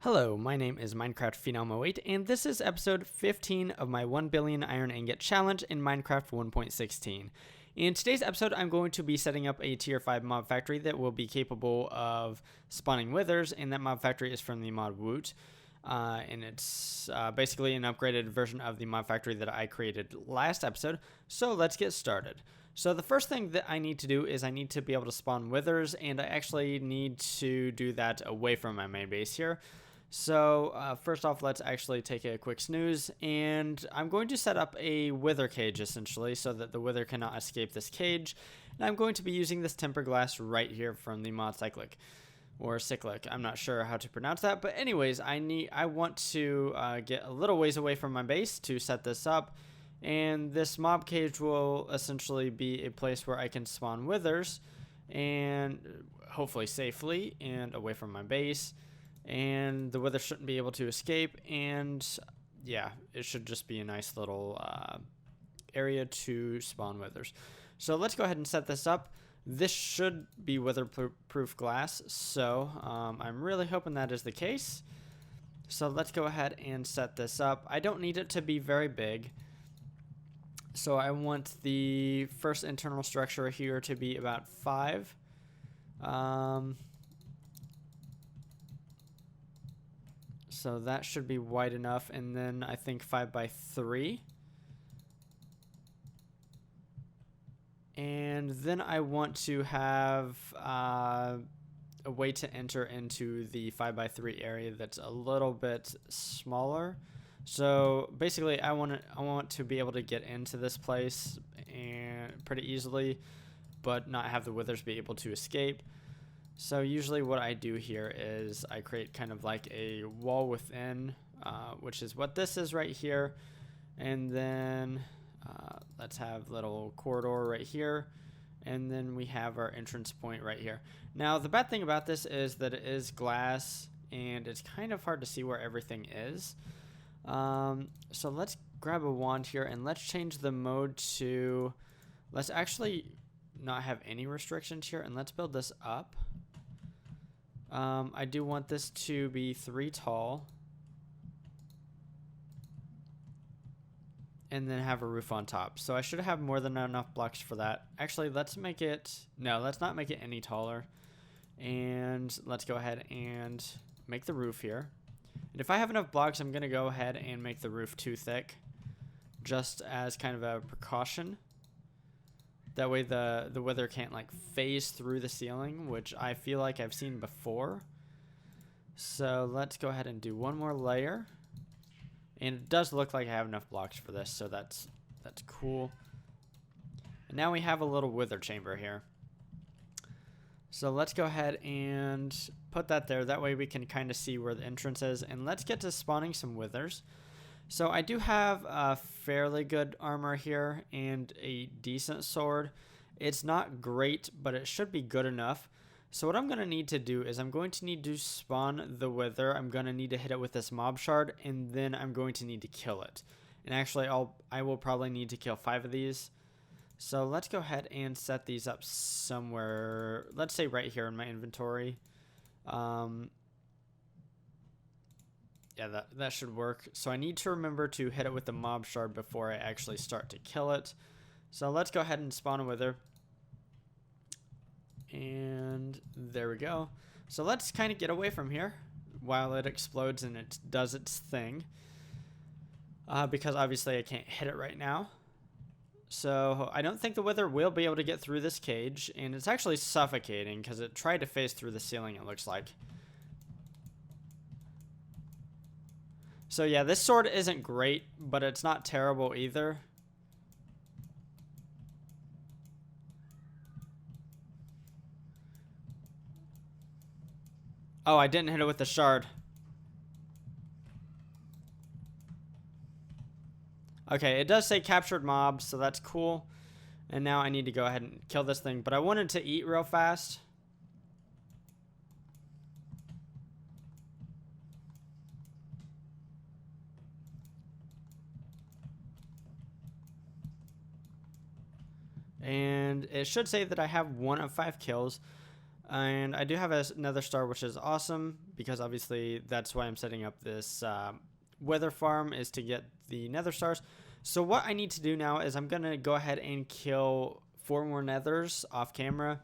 Hello, my name is Minecraft Phenom 08, and this is episode 15 of my 1 Billion Iron Ingot challenge in Minecraft 1.16. In today's episode, I'm going to be setting up a tier 5 mob factory that will be capable of spawning withers, and that mob factory is from the mod Woot. And it's basically an upgraded version of the mob factory that I created last episode. So let's get started. So the first thing that I need to do is I need to be able to spawn withers, and I actually need to do that away from my main base here. So first off, let's actually take a quick snooze, and I'm going to set up a wither cage essentially so that the wither cannot escape this cage. And I'm going to be using this tempered glass right here from the mod cyclic. Or cyclic, I'm not sure how to pronounce that, but anyways, I want to get a little ways away from my base to set this up, and this mob cage will essentially be a place where I can spawn withers, and hopefully safely and away from my base, and the wither shouldn't be able to escape, and yeah, it should just be a nice little area to spawn withers. So let's go ahead and set this up. This should be wither-proof glass, so I'm really hoping that is the case. So let's go ahead and set this up. I don't need it to be very big, so I want the first internal structure here to be about 5. So that should be wide enough, and then I think 5 by 3. And then I want to have a way to enter into the 5 by 3 area that's a little bit smaller. So basically, I want to be able to get into this place and pretty easily, but not have the withers be able to escape. So usually what I do here is I create kind of like a wall within, which is what this is right here, and then let's have little corridor right here, and then we have our entrance point right here. Now the bad thing about this is that it is glass and it's kind of hard to see where everything is. So let's grab a wand here and let's change the mode to, let's actually not have any restrictions here, and let's build this up. I do want this to be 3 tall, and then have a roof on top. So I should have more than enough blocks for that. Actually, let's make it, no, let's not make it any taller. And let's go ahead and make the roof here. And if I have enough blocks, I'm gonna go ahead and make the roof too thick, just as kind of a precaution. That way the wither can't like phase through the ceiling, which I feel like I've seen before. So let's go ahead and do one more layer. And it does look like I have enough blocks for this, so that's cool. And now we have a little wither chamber here. So let's go ahead and put that there. That way we can kind of see where the entrance is. And let's get to spawning some withers. So I do have a fairly good armor here and a decent sword. It's not great, but it should be good enough. So what I'm going to need to do is I'm going to need to spawn the wither. I'm going to need to hit it with this mob shard, and then I'm going to need to kill it. And actually, I will probably need to kill 5 of these. So let's go ahead and set these up somewhere. Let's say right here in my inventory. Yeah, that should work. So I need to remember to hit it with the mob shard before I actually start to kill it. So let's go ahead and spawn a wither. And there we go. So let's kind of get away from here while it explodes and it does its thing. Because obviously I can't hit it right now. So I don't think the wither will be able to get through this cage. And it's actually suffocating because it tried to phase through the ceiling, it looks like. So yeah, this sword isn't great, but it's not terrible either. Oh, I didn't hit it with the shard. Okay, it does say captured mobs, so that's cool. And now I need to go ahead and kill this thing, but I wanted to eat real fast. And it should say that I have 1 of 5 kills. And I do have another star, which is awesome, because obviously that's why I'm setting up this wither farm, is to get the nether stars. So what I need to do now is I'm going to go ahead and kill 4 more nethers off camera.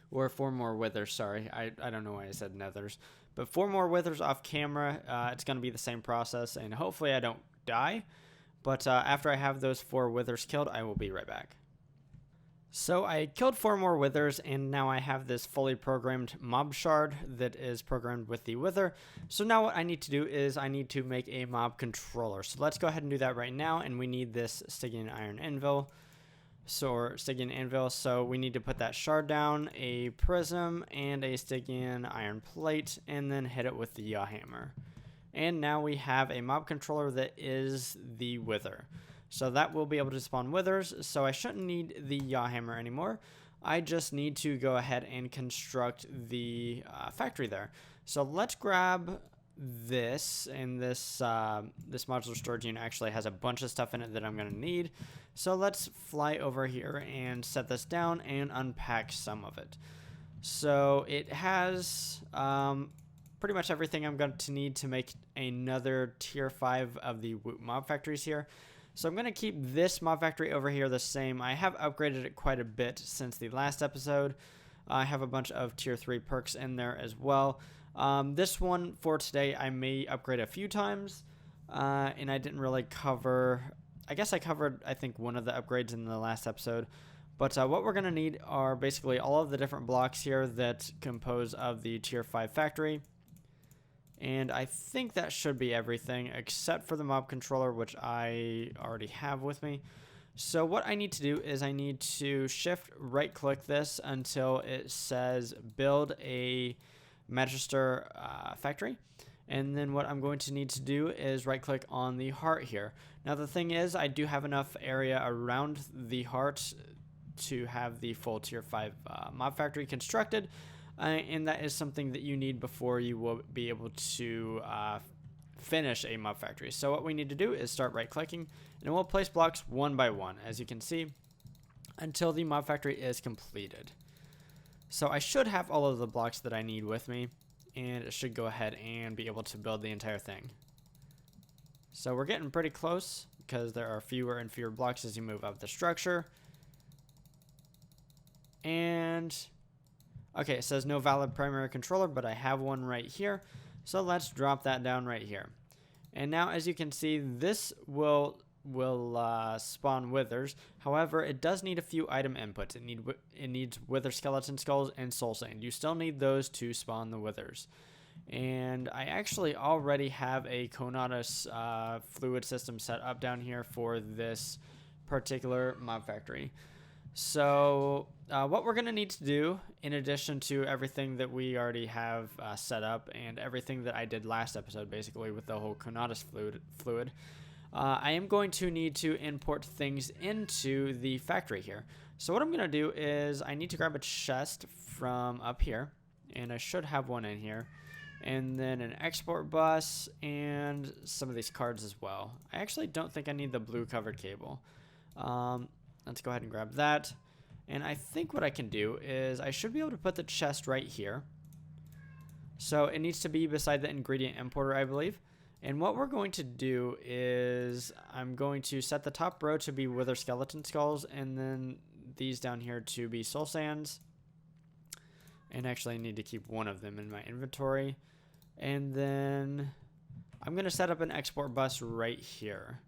Or 4 more withers, sorry. I don't know why I said nethers. But 4 more withers off camera. It's going to be the same process, and hopefully I don't die. But after I have those 4 withers killed, I will be right back. So I killed 4 more withers, and now I have this fully programmed mob shard that is programmed with the wither. So now what I need to do is I need to make a mob controller. So let's go ahead and do that right now, and we need this Stygian iron anvil. So we need to put that shard down, a prism, and a Stygian iron plate, and then hit it with the yaw hammer. And now we have a mob controller that is the wither. So that will be able to spawn withers, so I shouldn't need the yaw hammer anymore. I just need to go ahead and construct the factory there. So let's grab this, and this modular storage unit actually has a bunch of stuff in it that I'm going to need. So let's fly over here and set this down and unpack some of it. So it has pretty much everything I'm going to need to make another tier 5 of the Woot mob factories here. So I'm going to keep this mob factory over here the same. I have upgraded it quite a bit since the last episode. I have a bunch of tier 3 perks in there as well. This one for today I may upgrade a few times, and I didn't really cover, I guess I covered I think one of the upgrades in the last episode, but what we're going to need are basically all of the different blocks here that compose of the tier 5 factory, and I think that should be everything except for the mob controller, which I already have with me. So what I need to do is I need to shift right click this until it says build a Magister factory, and then what I'm going to need to do is right click on the heart here. Now the thing is, I do have enough area around the heart to have the full tier 5 mob factory constructed, and that is something that you need before you will be able to finish a mob factory. So what we need to do is start right clicking, and we'll place blocks one by one, as you can see, until the mob factory is completed. So I should have all of the blocks that I need with me, and it should go ahead and be able to build the entire thing. So we're getting pretty close, because there are fewer and fewer blocks as you move up the structure. And okay, it says no valid primary controller, but I have one right here. So let's drop that down right here. And now, as you can see, this will spawn withers. However, it does need a few item inputs. It needs wither skeleton skulls and soul sand. You still need those to spawn the withers. And I actually already have a Conatus fluid system set up down here for this particular mob factory. So what we're going to need to do, in addition to everything that we already have set up and everything that I did last episode, basically with the whole Conatus fluid, I am going to need to import things into the factory here. So what I'm going to do is I need to grab a chest from up here, and I should have one in here, and then an export bus and some of these cards as well. I actually don't think I need the blue covered cable. Let's go ahead and grab that. And I think what I can do is I should be able to put the chest right here. So it needs to be beside the ingredient importer, I believe. And what we're going to do is I'm going to set the top row to be wither skeleton skulls, and then these down here to be soul sands. And actually I need to keep one of them in my inventory. And then I'm going to set up an export bus right here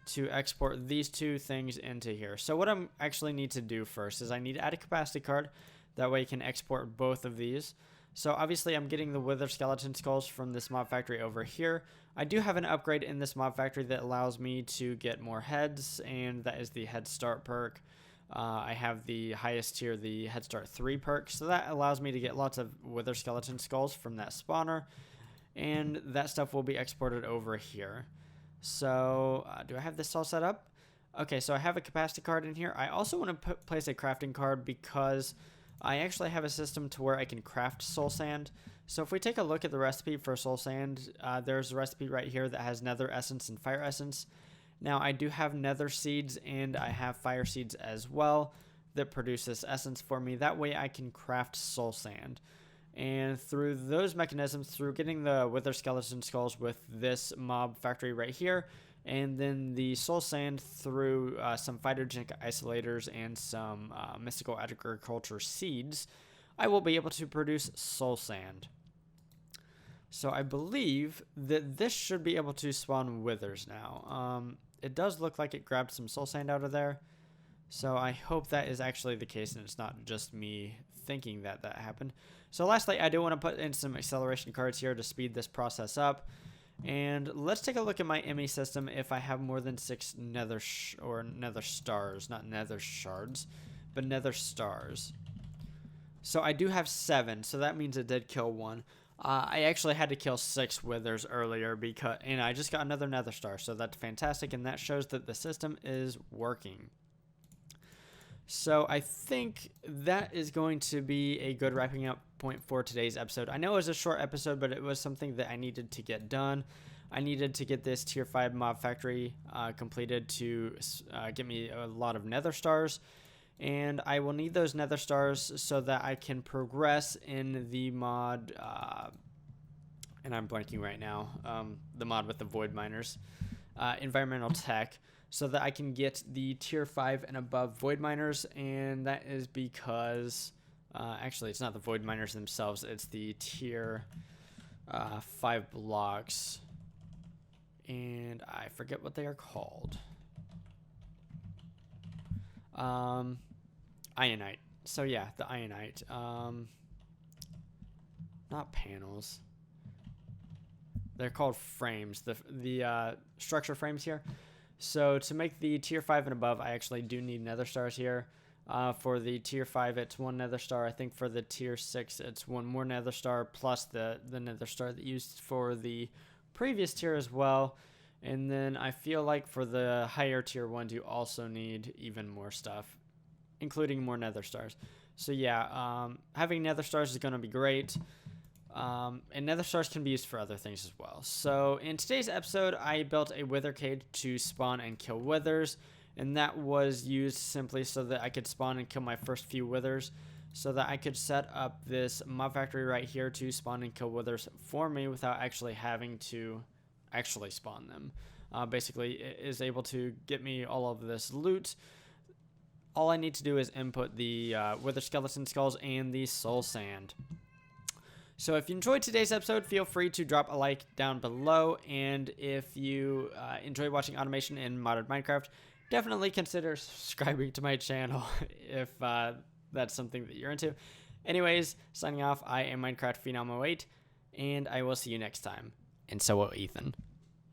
to export these two things into here. So what I actually need to do first is I need to add a capacity card. That way I can export both of these. So obviously I'm getting the wither skeleton skulls from this mob factory over here. I do have an upgrade in this mob factory that allows me to get more heads, and that is the head start perk. I have the highest tier, the head start 3 perk, so that allows me to get lots of wither skeleton skulls from that spawner, and that stuff will be exported over here. So do I have this all set up? Okay, so I have a capacity card in here. I also want to place a crafting card because I actually have a system to where I can craft soul sand. So if we take a look at the recipe for soul sand, there's a recipe right here that has nether essence and fire essence. Now I do have nether seeds and I have fire seeds as well. that produce this essence for me. That way I can craft soul sand. And through those mechanisms, through getting the wither skeleton skulls with this mob factory right here, and then the soul sand through some phytogenic isolators and some mystical agriculture seeds, I will be able to produce soul sand. So I believe that this should be able to spawn withers now. It does look like it grabbed some soul sand out of there. So I hope that is actually the case and it's not just me thinking that that happened. So lastly, I do want to put in some acceleration cards here to speed this process up. And let's take a look at my ME system if I have more than 6 nether stars, not nether shards, but nether stars. So I do have 7, so that means it did kill 1. I actually had to kill 6 withers earlier and I just got another nether star, so that's fantastic, and that shows that the system is working. So I think that is going to be a good wrapping up point for today's episode. I know it was a short episode, but it was something that I needed to get done. I needed to get this tier 5 mob factory completed to get me a lot of nether stars. And I will need those nether stars so that I can progress in the mod, and I'm blanking right now, the mod with the void miners, environmental tech, so that I can get the tier 5 and above void miners. And that is because, actually it's not the void miners themselves, it's the tier 5 blocks, and I forget what they are called. Ionite. So yeah, the ionite. Not panels. They're called frames. The structure frames here. So to make the tier 5 and above, I actually do need nether stars here. For the tier 5, it's 1 nether star. I think for the tier 6, it's 1 more nether star plus the nether star that used for the previous tier as well. And then I feel like for the higher tier 1s, you also need even more stuff, including more nether stars. So yeah, having nether stars is going to be great. And nether stars can be used for other things as well. So in today's episode, I built a wither cage to spawn and kill withers. And that was used simply so that I could spawn and kill my first few withers, so that I could set up this mob factory right here to spawn and kill withers for me without actually having to actually spawn them. Basically, it is able to get me all of this loot. All I need to do is input the wither skeleton skulls and the soul sand. So if you enjoyed today's episode, feel free to drop a like down below. And if you enjoy watching automation in modded Minecraft, definitely consider subscribing to my channel if that's something that you're into. Anyways, signing off, I am Minecraft Phenom 08, and I will see you next time. And so will Ethan.